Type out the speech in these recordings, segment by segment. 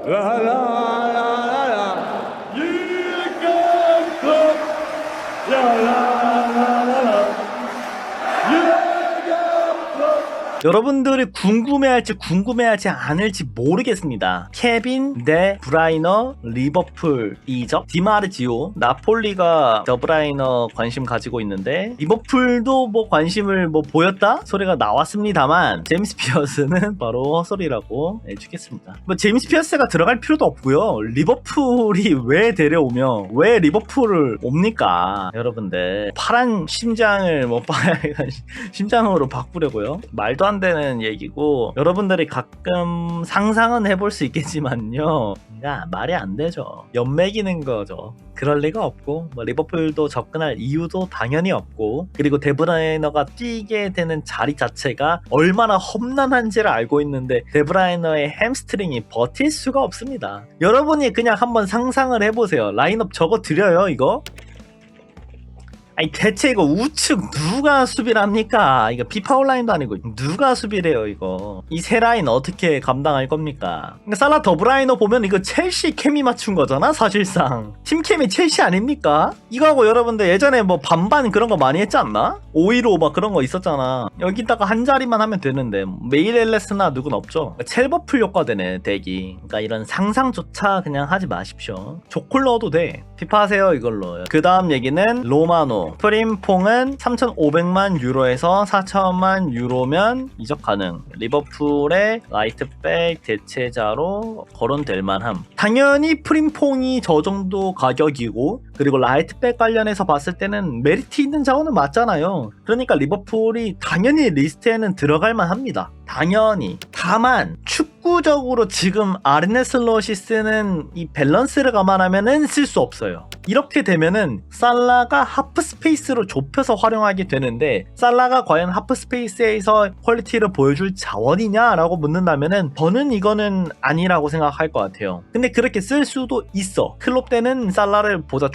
라라라라라 유럽컵 라라라라라 여러분들이 궁금해할지 않을지 모르겠습니다. 케빈 대 브라이너 리버풀 이적 디마르지오 나폴리가 더브라이너 관심 가지고 있는데 리버풀도 뭐 관심을 뭐 보였다 소리가 나왔습니다만 제임스 피어스는 바로 헛소리라고 해주겠습니다. 뭐 제임스 피어스가 들어갈 필요도 없고요. 리버풀이 왜 데려오며 왜 리버풀을 옵니까? 여러분들 파란 심장을 뭐 빨간 심장으로 바꾸려고요? 말도 안 되는 얘기고 여러분들이 가끔 상상은 해볼 수 있겠지만요, 그러니까 말이 안 되죠. 연맥이는 거죠. 그럴 리가 없고 뭐 리버풀도 접근할 이유도 당연히 없고, 그리고 데브라이너가 뛰게 되는 자리 자체가 얼마나 험난한지를 알고 있는데 데브라이너의 햄스트링이 버틸 수가 없습니다. 여러분이 그냥 한번 상상을 해보세요. 라인업 적어 드려요 이거? 아니 대체 이거 우측 누가 수비를 합니까? 이거 피파 온라인도 아니고 누가 수비를 해요 이거? 이 세 라인 어떻게 감당할 겁니까? 그러니까 살라 더브라이너 보면 이거 첼시 캠이 맞춘 거잖아 사실상. 팀 캠이 첼시 아닙니까? 이거하고 여러분들 예전에 뭐 반반 그런 거 많이 했지 않나? 515 막 그런 거 있었잖아. 여기다가 한 자리만 하면 되는데 메일 엘레스나 누군 없죠. 첼버풀 효과 되네 대기. 그러니까 이런 상상조차 그냥 하지 마십시오. 조콜 넣어도 돼. 피파 하세요 이걸로. 그 다음 얘기는 로마노 프림퐁은 3,500만 유로에서 4,000만 유로면 이적 가능. 리버풀의 라이트백 대체자로 거론될 만함. 당연히 프림퐁이 저 정도 가격이고, 그리고 라이트백 관련해서 봤을 때는 메리트 있는 자원은 맞잖아요. 그러니까 리버풀이 당연히 리스트에는 들어갈 만합니다. 당연히. 다만 축구적으로 지금 아르네 슬롯이 쓰는 이 밸런스를 감안하면은 쓸 수 없어요. 이렇게 되면은 살라가 하프 스페이스로 좁혀서 활용하게 되는데, 살라가 과연 하프 스페이스에서 퀄리티를 보여줄 자원이냐라고 묻는다면은 저는 이거는 아니라고 생각할 것 같아요. 근데 그렇게 쓸 수도 있어. 클롭 때는 살라를 보다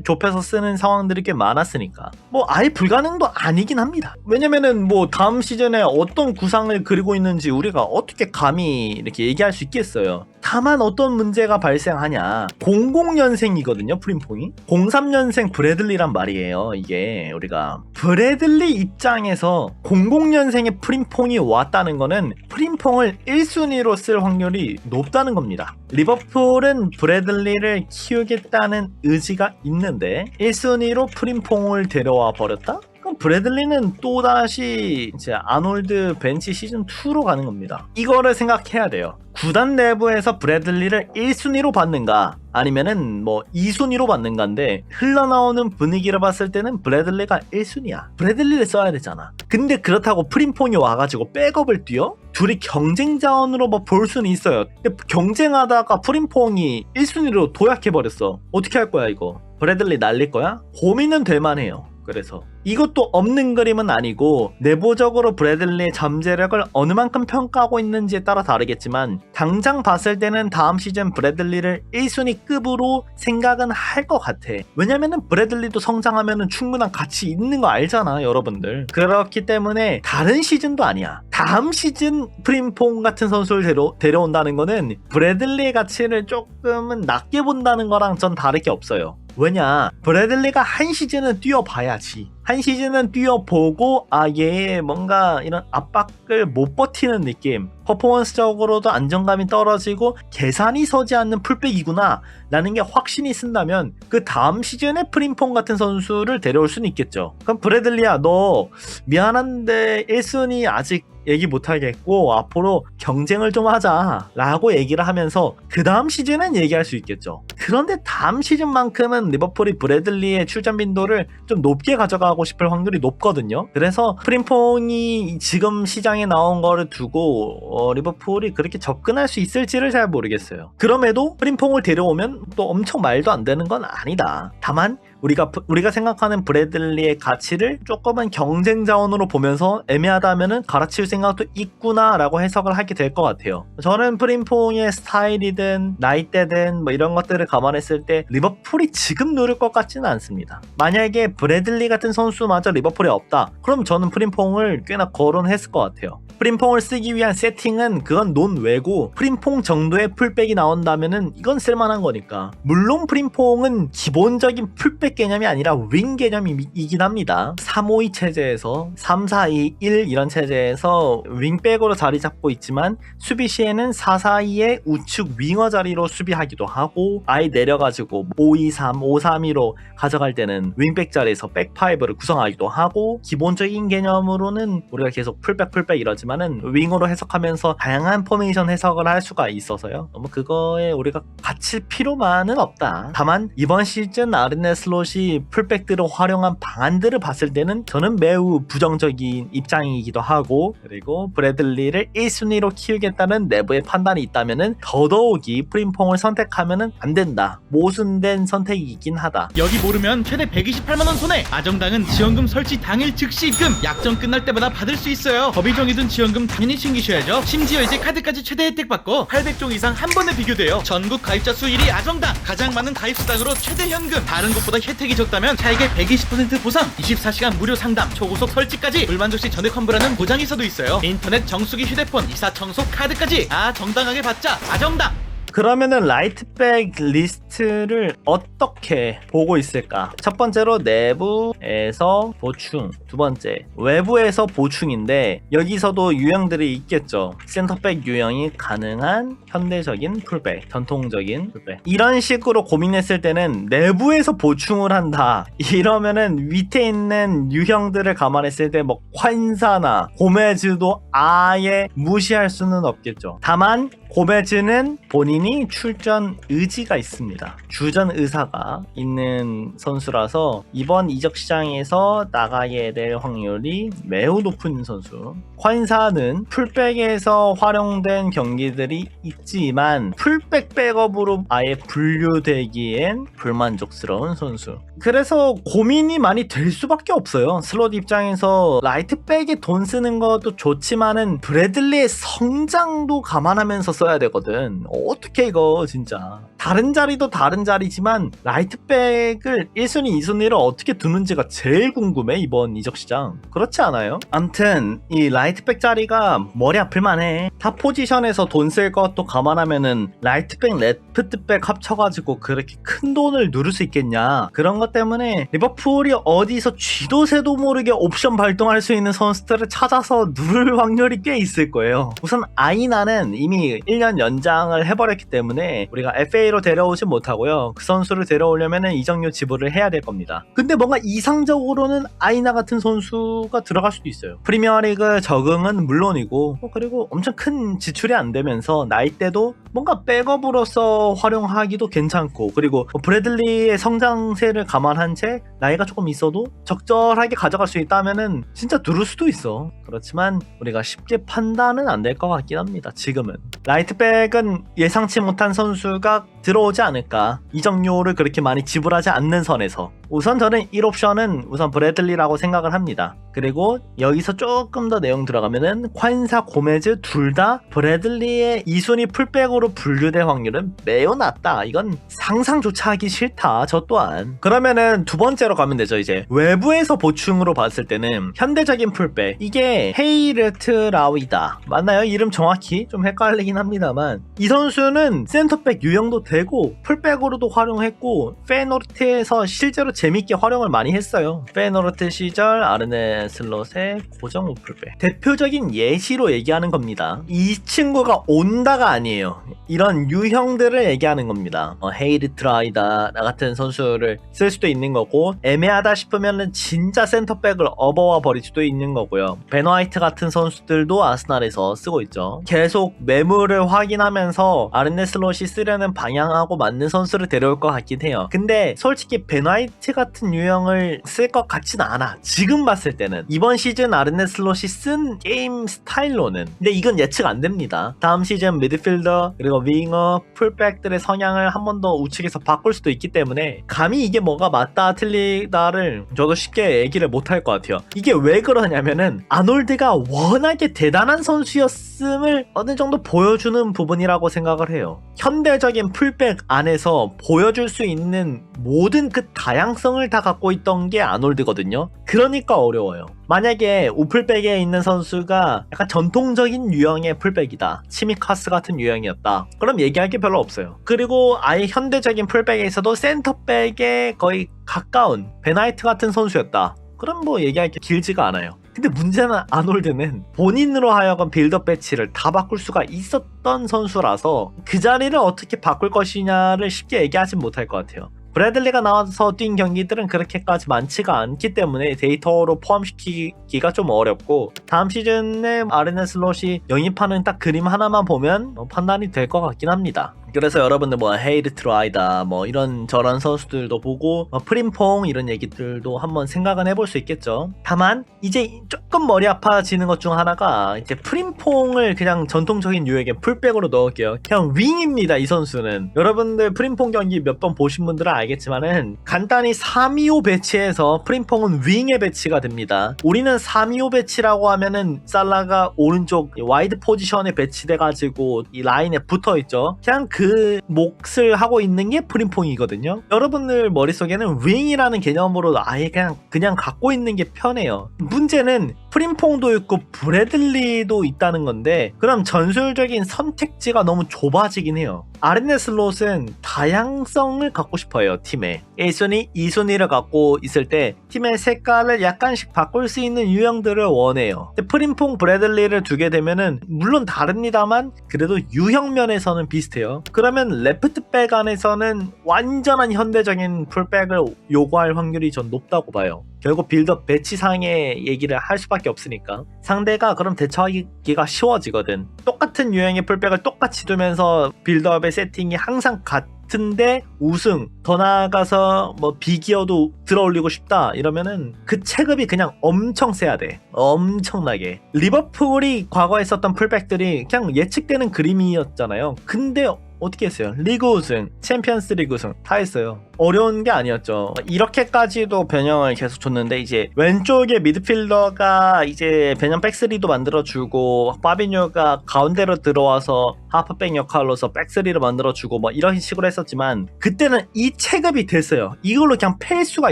좁혀서 쓰는 상황들이 꽤 많았으니까 뭐 아예 불가능도 아니긴 합니다. 왜냐면은 뭐 다음 시즌에 어떤 구상을 그리고 있는지 우리가 어떻게 감히 이렇게 얘기할 수 있겠어요. 다만 어떤 문제가 발생하냐, 00년생이거든요 프림퐁이. 03년생 브래들리란 말이에요. 이게 우리가 브래들리 입장에서 00년생의 프림퐁이 왔다는 거는 프림퐁을 1순위로 쓸 확률이 높다는 겁니다. 리버풀은 브래들리를 키우겠다는 의지가 있는데 1순위로 프림퐁을 데려와 버렸다? 그럼 브래들리는 또다시 이제 아놀드 벤치 시즌2로 가는 겁니다. 이거를 생각해야 돼요. 구단 내부에서 브래들리를 1순위로 받는가 아니면은 뭐 2순위로 받는가인데, 흘러나오는 분위기를 봤을 때는 브래들리가 1순위야. 브래들리를 써야 되잖아. 근데 그렇다고 프림퐁이 와가지고 백업을 뛰어? 둘이 경쟁 자원으로 뭐 볼 수는 있어요. 근데 경쟁하다가 프림퐁이 1순위로 도약해버렸어. 어떻게 할 거야 이거? 브래들리 날릴 거야? 고민은 될 만해요. 그래서 이것도 없는 그림은 아니고, 내부적으로 브래들리의 잠재력을 어느 만큼 평가하고 있는지에 따라 다르겠지만 당장 봤을 때는 다음 시즌 브래들리를 1순위급으로 생각은 할 것 같아. 왜냐면은 브래들리도 성장하면은 충분한 가치 있는 거 알잖아 여러분들. 그렇기 때문에 다른 시즌도 아니야. 다음 시즌 프림퐁 같은 선수를 데려온다는 거는 브래들리의 가치를 조금은 낮게 본다는 거랑 전 다를 게 없어요. 왜냐, 브래들리가 한 시즌은 뛰어봐야지. 한 시즌은 뛰어보고 얘 뭔가 이런 압박을 못 버티는 느낌, 퍼포먼스적으로도 안정감이 떨어지고 계산이 서지 않는 풀백이구나 라는 게 확신이 쓴다면 그 다음 시즌에 프림퐁 같은 선수를 데려올 수는 있겠죠. 그럼 브래들리야 너 미안한데 1순위 아직 얘기 못하겠고 앞으로 경쟁을 좀 하자 라고 얘기를 하면서 그 다음 시즌은 얘기할 수 있겠죠. 그런데 다음 시즌만큼은 리버풀이 브래들리의 출전 빈도를 좀 높게 가져가고 싶을 확률이 높거든요. 그래서 프림퐁이 지금 시장에 나온 거를 두고 리버풀이 그렇게 접근할 수 있을지를 잘 모르겠어요. 그럼에도 프림퐁을 데려오면 또 엄청 말도 안 되는 건 아니다. 다만 우리가 생각하는 브래들리의 가치를 조금은 경쟁 자원으로 보면서 애매하다면은 갈아치울 생각도 있구나라고 해석을 하게 될 것 같아요. 저는 프림퐁의 스타일이든 나이대든 뭐 이런 것들을 감안했을 때 리버풀이 지금 누를 것 같지는 않습니다. 만약에 브래들리 같은 선수마저 리버풀에 없다, 그럼 저는 프림퐁을 꽤나 거론했을 것 같아요. 프림퐁을 쓰기 위한 세팅은 그건 논외고 프림퐁 정도의 풀백이 나온다면은 이건 쓸만한 거니까. 물론 프림퐁은 기본적인 풀백 개념이 아니라 윙 개념이긴 합니다. 3-5-2 체제에서 3-4-2-1 이런 체제에서 윙백으로 자리 잡고 있지만 수비 시에는 4-4-2의 우측 윙어 자리로 수비하기도 하고, 아예 내려가지고 5-2-3, 5-3-2로 가져갈 때는 윙백 자리에서 백5를 구성하기도 하고, 기본적인 개념으로는 우리가 계속 풀백 이러지만 은 윙어로 해석하면서 다양한 포메이션 해석을 할 수가 있어서요. 너무 그거에 우리가 갇힐 필요만은 없다. 다만 이번 시즌 아르네 슬롯이 풀백들을 활용한 방안들을 봤을 때는 저는 매우 부정적인 입장이기도 하고, 그리고 브래들리를 1순위로 키우겠다는 내부의 판단이 있다면은 더더욱이 프림퐁을 선택하면은 안 된다. 모순된 선택이긴 하다. 여기 모르면 최대 128만원 손해. 아정당은 지원금 설치 당일 즉시 입금, 약정 끝날 때마다 받을 수 있어요. 법인정이든 지원금 당연히 챙기셔야죠. 심지어 이제 카드까지 최대 혜택 받고 800종 이상 한 번에 비교돼요. 전국 가입자 수 1위 아정당, 가장 많은 가입 수당으로 최대 현금. 다른 곳보다 혜택이 적다면 차액의 120% 보상, 24시간 무료 상담, 초고속 설치까지, 불만족시 전액 환불하는 보장이서도 있어요. 인터넷 정수기, 휴대폰, 이사 청소, 카드까지 정당하게 받자. 아정당. 그러면은 라이트백 리스트를 어떻게 보고 있을까? 첫 번째로 내부에서 보충, 두 번째 외부에서 보충인데 여기서도 유형들이 있겠죠. 센터백 유형이 가능한 현대적인 풀백, 전통적인 풀백, 이런 식으로 고민했을 때는 내부에서 보충을 한다 이러면은 밑에 있는 유형들을 감안했을 때 뭐 콴사나 고메즈도 아예 무시할 수는 없겠죠. 다만 고메즈는 본인이 출전 의지가 있습니다. 주전 의사가 있는 선수라서 이번 이적 시장에서 나가야 될 확률이 매우 높은 선수. 콴사는 풀백에서 활용된 경기들이 있지만 풀백 백업으로 아예 분류되기엔 불만족스러운 선수. 그래서 고민이 많이 될 수밖에 없어요. 슬롯 입장에서 라이트백에 돈 쓰는 것도 좋지만은 브래들리의 성장도 감안하면서 써야 되거든. 어떻게 이거 진짜. 다른 자리도 다른 자리지만 라이트백을 1순위, 2순위로 어떻게 두는지가 제일 궁금해, 이번 이적 시장. 그렇지 않아요? 암튼 이 라이트백 자리가 머리 아플 만해. 탑 포지션에서 돈 쓸 것도 감안하면은 라이트백, 레프트백 합쳐가지고 그렇게 큰 돈을 누를 수 있겠냐. 그런 것 때문에 리버풀이 어디서 쥐도 새도 모르게 옵션 발동할 수 있는 선수들을 찾아서 누를 확률이 꽤 있을 거예요. 우선 아이나는 이미 1년 연장을 해버렸기 때문에 우리가 FA로 데려오지 못하고요. 그 선수를 데려오려면 이적료 지불을 해야 될 겁니다. 근데 뭔가 이상적으로는 아이나 같은 선수가 들어갈 수도 있어요. 프리미어리그 적응은 물론이고 그리고 엄청 큰 지출이 안 되면서 나이대도 뭔가 백업으로서 활용하기도 괜찮고, 그리고 브래들리의 성장세를 감안한 채 나이가 조금 있어도 적절하게 가져갈 수 있다면은 진짜 누를 수도 있어. 그렇지만 우리가 쉽게 판단은 안 될 것 같긴 합니다. 지금은 라이트백은 예상치 못한 선수가 들어오지 않을까. 이적료를 그렇게 많이 지불하지 않는 선에서 우선 저는 1옵션은 우선 브래들리라고 생각을 합니다. 그리고 여기서 조금 더 내용 들어가면은 콴사, 고메즈 둘 다 브래들리의 2순위 풀백으로 분류될 확률은 매우 낮다. 이건 상상조차 하기 싫다, 저 또한. 그러면은 두 번째로 가면 되죠. 이제 외부에서 보충으로 봤을 때는 현대적인 풀백, 이게 헤이르트라위다 맞나요? 이름 정확히 좀 헷갈리긴 합니다만 이 선수는 센터백 유형도 되고 풀백으로도 활용했고 페노르트에서 실제로 재밌게 활용을 많이 했어요. 페노르트 시절 아르네 슬롯의 고정 풀백 대표적인 예시로 얘기하는 겁니다. 이 친구가 온다가 아니에요. 이런 유형들을 얘기하는 겁니다. 헤이르트라이다 같은 선수를 쓸 수도 있는 거고, 애매하다 싶으면 진짜 센터백을 업어와 버릴 수도 있는 거고요. 벤 화이트 같은 선수들도 아스날에서 쓰고 있죠. 계속 매물을 확인하면서 아르네 슬롯이 쓰려는 방향 방향하고 맞는 선수를 데려올 것 같긴 해요. 근데 솔직히 벤 화이트 같은 유형을 쓸 것 같진 않아. 지금 봤을 때는 이번 시즌 아르네 슬롯이 쓴 게임 스타일로는. 근데 이건 예측 안 됩니다. 다음 시즌 미드필더 그리고 윙어 풀백들의 성향을 한 번 더 우측에서 바꿀 수도 있기 때문에 감히 이게 뭐가 맞다 틀리다를 저도 쉽게 얘기를 못 할 것 같아요. 이게 왜 그러냐면은 아놀드가 워낙에 대단한 선수였음을 어느 정도 보여주는 부분이라고 생각을 해요. 현대적인 풀백 안에서 보여줄 수 있는 모든 그 다양성을 다 갖고 있던 게 아놀드거든요. 그러니까 어려워요. 만약에 우풀백에 있는 선수가 약간 전통적인 유형의 풀백이다, 치미카스 같은 유형이었다, 그럼 얘기할 게 별로 없어요. 그리고 아예 현대적인 풀백에서도 센터백에 거의 가까운 벤 화이트 같은 선수였다, 그럼 뭐 얘기할 게 길지가 않아요. 근데 문제는 아놀드는 본인으로 하여금 빌드업 배치를 다 바꿀 수가 있었던 선수라서 그 자리를 어떻게 바꿀 것이냐를 쉽게 얘기하진 못할 것 같아요. 브래들리가 나와서 뛴 경기들은 그렇게까지 많지가 않기 때문에 데이터로 포함시키기가 좀 어렵고, 다음 시즌에 아르네 슬롯이 영입하는 딱 그림 하나만 보면 판단이 될 것 같긴 합니다. 그래서 여러분들 뭐 헤이르 트라이다 뭐 이런 저런 선수들도 보고 프림퐁 이런 얘기들도 한번 생각은 해볼 수 있겠죠. 다만 이제 조금 머리 아파지는 것 중 하나가, 이제 프림퐁을 그냥 전통적인 유형의 풀백으로 넣을게요. 그냥 윙입니다. 이 선수는 여러분들 프림퐁 경기 몇 번 보신 분들은 알겠지만은 간단히 3-2-5 배치해서 프림퐁은 윙에 배치가 됩니다. 우리는 3-2-5 배치라고 하면은 살라가 오른쪽 와이드 포지션에 배치돼가지고 이 라인에 붙어있죠. 그냥 그 몫을 하고 있는 게 프림퐁이거든요. 여러분들 머릿속에는 윙이라는 개념으로 아예 그냥 갖고 있는 게 편해요. 문제는 프림퐁도 있고 브래들리도 있다는 건데, 그럼 전술적인 선택지가 너무 좁아지긴 해요. 아르네 슬롯은 다양성을 갖고 싶어요. 팀에 1순위, 2순위를 갖고 있을 때 팀의 색깔을 약간씩 바꿀 수 있는 유형들을 원해요. 근데 프림퐁, 브래들리를 두게 되면은 물론 다릅니다만 그래도 유형 면에서는 비슷해요. 그러면 레프트백 안에서는 완전한 현대적인 풀백을 요구할 확률이 전 높다고 봐요. 결국 빌드업 배치상의 얘기를 할 수밖에 없으니까 상대가 그럼 대처하기가 쉬워지거든. 똑같은 유형의 풀백을 똑같이 두면서 빌드업의 세팅이 항상 같은데 우승, 더 나아가서 뭐 비기어도 들어올리고 싶다 이러면은 그 체급이 그냥 엄청 세야 돼. 엄청나게. 리버풀이 과거에 썼던 풀백들이 그냥 예측되는 그림이었잖아요. 근데 어떻게 했어요? 리그 우승, 챔피언스 리그 우승 다 했어요. 어려운 게 아니었죠. 이렇게까지도 변형을 계속 줬는데, 이제 왼쪽에 미드필더가 이제 변형 백스리도 만들어주고, 파비뉴가 가운데로 들어와서 하프백 역할로서 백스리를 만들어주고 뭐 이런 식으로 했었지만, 그때는 이 체급이 됐어요. 이걸로 그냥 팰 수가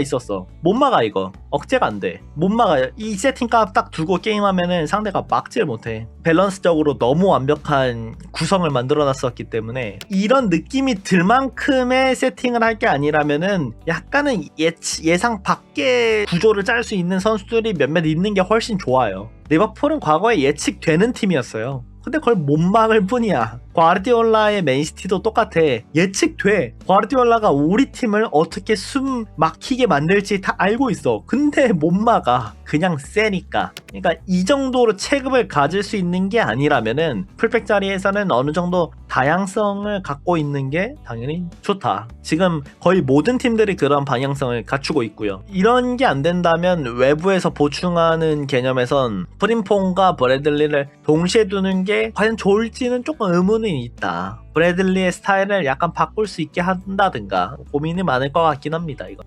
있었어. 못 막아. 이거 억제가 안 돼. 못 막아요. 이 세팅값 딱 두고 게임하면은 상대가 막지를 못해. 밸런스적으로 너무 완벽한 구성을 만들어놨었기 때문에 이런 느낌이 들 만큼의 세팅을 할 게 아니라면은 약간은 예상 밖의 구조를 짤 수 있는 선수들이 몇몇 있는 게 훨씬 좋아요. 리버풀은 과거에 예측되는 팀이었어요. 근데 그걸 못 막을 뿐이야. 과르디올라의 맨시티도 똑같아. 예측돼. 과르디올라가 우리 팀을 어떻게 숨 막히게 만들지 다 알고 있어. 근데 못 막아. 그냥 세니까. 그러니까 이 정도로 체급을 가질 수 있는 게 아니라면은 풀백 자리에서는 어느 정도 다양성을 갖고 있는 게 당연히 좋다. 지금 거의 모든 팀들이 그런 방향성을 갖추고 있고요. 이런 게 안 된다면 외부에서 보충하는 개념에선 프림퐁과 브래들리를 동시에 두는 게 과연 좋을지는 조금 의문이 있다. 브래들리의 스타일을 약간 바꿀 수 있게 한다든가 고민이 많을 것 같긴 합니다. 이거.